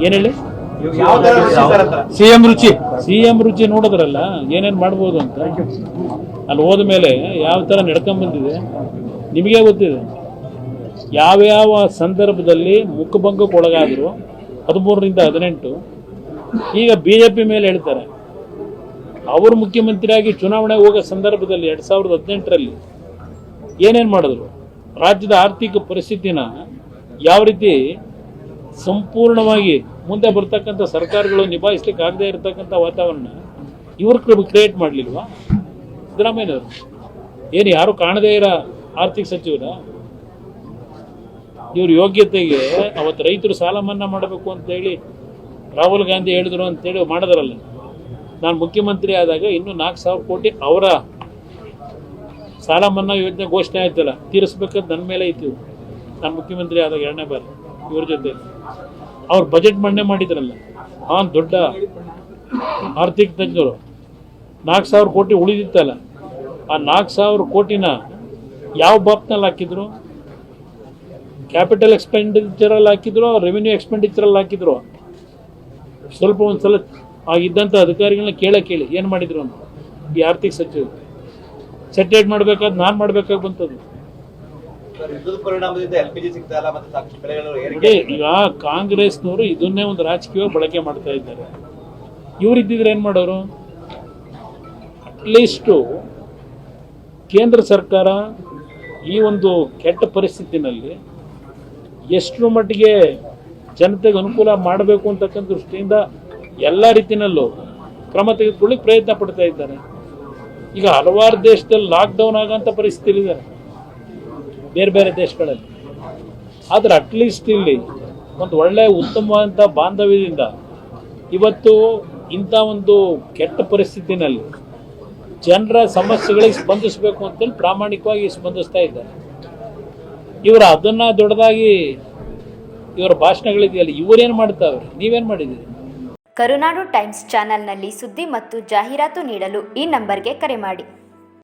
ಏನ್ ಹೇಳಿ? ಸಿಎಂ ರುಚಿ ನೋಡಿದ್ರಲ್ಲ ಏನೇನ್ ಮಾಡ್ಬೋದು ಅಂತ. ಅಲ್ಲಿ ಹೋದ ಮೇಲೆ ಯಾವ ತರ ನಡ್ಕೊಂಡ್ ಬಂದಿದೆ ನಿಮಗೆ ಗೊತ್ತಿದೆ. ಯಾವ್ಯಾವ ಸಂದರ್ಭದಲ್ಲಿ ಮುಖಭಂಗಕ್ಕೆ ಒಳಗಾದ್ರು 13ರಿಂದ 18 ಈಗ ಬಿಜೆಪಿ ಮೇಲೆ ಹೇಳ್ತಾರೆ. ಅವರು ಮುಖ್ಯಮಂತ್ರಿಯಾಗಿ ಚುನಾವಣೆ ಹೋಗೋ ಸಂದರ್ಭದಲ್ಲಿ 2018ರಲ್ಲಿ ಏನೇನು ಮಾಡಿದ್ರು, ರಾಜ್ಯದ ಆರ್ಥಿಕ ಪರಿಸ್ಥಿತಿನ ಯಾವ ರೀತಿ ಸಂಪೂರ್ಣವಾಗಿ ಮುಂದೆ ಬರ್ತಕ್ಕಂಥ ಸರ್ಕಾರಗಳು ನಿಭಾಯಿಸ್ಲಿಕ್ಕೆ ಆಗದೆ ಇರತಕ್ಕಂಥ ವಾತಾವರಣ ಇವ್ರ ಕ್ರಿಯೇಟ್ ಮಾಡಲಿಲ್ವಾ ಸಿದ್ದರಾಮಯ್ಯನವರು? ಏನು ಯಾರು ಕಾಣದೇ ಇರೋ ಆರ್ಥಿಕ ಸಚಿವರ? ಇವ್ರ ಯೋಗ್ಯತೆಗೆ ಅವತ್ತು ರೈತರು ಸಾಲ ಮನ್ನಾ ಮಾಡಬೇಕು ಅಂತೇಳಿ ರಾಹುಲ್ ಗಾಂಧಿ ಹೇಳಿದ್ರು ಅಂತೇಳಿ ಮಾಡಿದ್ರಲ್ಲ. ನಾನು ಮುಖ್ಯಮಂತ್ರಿ ಆದಾಗ ಇನ್ನೂ 4,000 ಕೋಟಿ ಅವರ ಸಾಲ ಮನ್ನಾ ಯೋಜನೆ ಘೋಷಣೆ ಆಯ್ತಲ್ಲ, ತೀರಿಸ್ಬೇಕಂತ ನನ್ನ ಮೇಲೆ ಇತ್ತು. ನಾನು ಮುಖ್ಯಮಂತ್ರಿ ಆದಾಗ 2ನೇ ಬಾರಿ ಇವ್ರ ಜೊತೆ ಅವ್ರು ಬಜೆಟ್ ಮಂಡನೆ ಮಾಡಿದ್ರಲ್ಲ. ದೊಡ್ಡ ಆರ್ಥಿಕ ತಜ್ಞರು 4,000 ಕೋಟಿ ಉಳಿದಿತ್ತಲ್ಲ, ಆ 4,000 ಕೋಟಿನ ಯಾವ ಬಾಪ್ನಲ್ಲಿ ಹಾಕಿದ್ರು? ಕ್ಯಾಪಿಟಲ್ ಎಕ್ಸ್ಪೆಂಡಿಚರಲ್ಲಿ ಹಾಕಿದ್ರು, ರೆವಿನ್ಯೂ ಎಕ್ಸ್ಪೆಂಡಿಚರಲ್ಲಿ ಹಾಕಿದ್ರು? ಸ್ವಲ್ಪ ಒಂದ್ಸಲ ಆಗಿದ್ದಂಥ ಅಧಿಕಾರಿಗಳನ್ನ ಕೇಳಿ ಏನು ಮಾಡಿದ್ರು ಅಂತ ಈ ಆರ್ಥಿಕ ಸಚಿವರು ಸೆಟರೇಟ್ ಮಾಡಬೇಕಾದ್ ನಾನು ಮಾಡಬೇಕಾಗಿ ಬಂತದ್ದು. ಈಗ ಕಾಂಗ್ರೆಸ್ನವರು ಇದನ್ನೇ ಒಂದು ರಾಜಕೀಯ ಬಳಕೆ ಮಾಡ್ತಾ ಇದ್ದಾರೆ. ಇವರಿದ್ದಿದ್ರೆ ಏನ್ ಮಾಡೋರು? ಅಟ್ಲೀಸ್ಟು ಕೇಂದ್ರ ಸರ್ಕಾರ ಈ ಒಂದು ಕೆಟ್ಟ ಪರಿಸ್ಥಿತಿನಲ್ಲಿ ಎಷ್ಟರ ಮಟ್ಟಿಗೆ ಜನತೆಗೆ ಅನುಕೂಲ ಮಾಡಬೇಕು ಅಂತಕ್ಕಂಥ ದೃಷ್ಟಿಯಿಂದ ಎಲ್ಲ ರೀತಿಯಲ್ಲೂ ಕ್ರಮ ತೆಗೆದುಕೊಳ್ಳಿ ಪ್ರಯತ್ನ ಪಡ್ತಾ ಇದ್ದಾರೆ. ಈಗ ಹಲವಾರು ದೇಶದಲ್ಲಿ ಲಾಕ್ಡೌನ್ ಆಗೋಂಥ ಪರಿಸ್ಥಿತಿ ಇದ್ದಾರೆ ಬೇರೆ ಬೇರೆ ದೇಶಗಳಲ್ಲಿ. ಆದರೆ ಅಟ್ಲೀಸ್ಟ್ ಇಲ್ಲಿ ಒಂದು ಒಳ್ಳೆಯ ಉತ್ತಮವಾದಂಥ ಬಾಂಧವ್ಯದಿಂದ ಇವತ್ತು ಇಂಥ ಒಂದು ಕೆಟ್ಟ ಪರಿಸ್ಥಿತಿನಲ್ಲಿ ಜನರ ಸಮಸ್ಯೆಗಳಿಗೆ ಸ್ಪಂದಿಸಬೇಕು ಅಂತೇಳಿ ಪ್ರಾಮಾಣಿಕವಾಗಿ ಸ್ಪಂದಿಸ್ತಾ ಇದ್ದಾರೆ. ಇವರು ಅದನ್ನ ದೊಡ್ಡದಾಗಿ ಇವರ ಭಾಷಣಗಳಿದೆಯಲ್ಲ, ಇವರೇನು ಮಾಡ್ತಾವ್ರೆ, ನೀವೇನು ಮಾಡಿದ್ದೀರಿ? ಕರುನಾಡು ಟೈಮ್ಸ್ ಚಾನೆಲ್ನಲ್ಲಿ ಸುದ್ದಿ ಮತ್ತು ಜಾಹೀರಾತು ನೀಡಲು ಈ ನಂಬರ್ಗೆ ಕರೆ ಮಾಡಿ.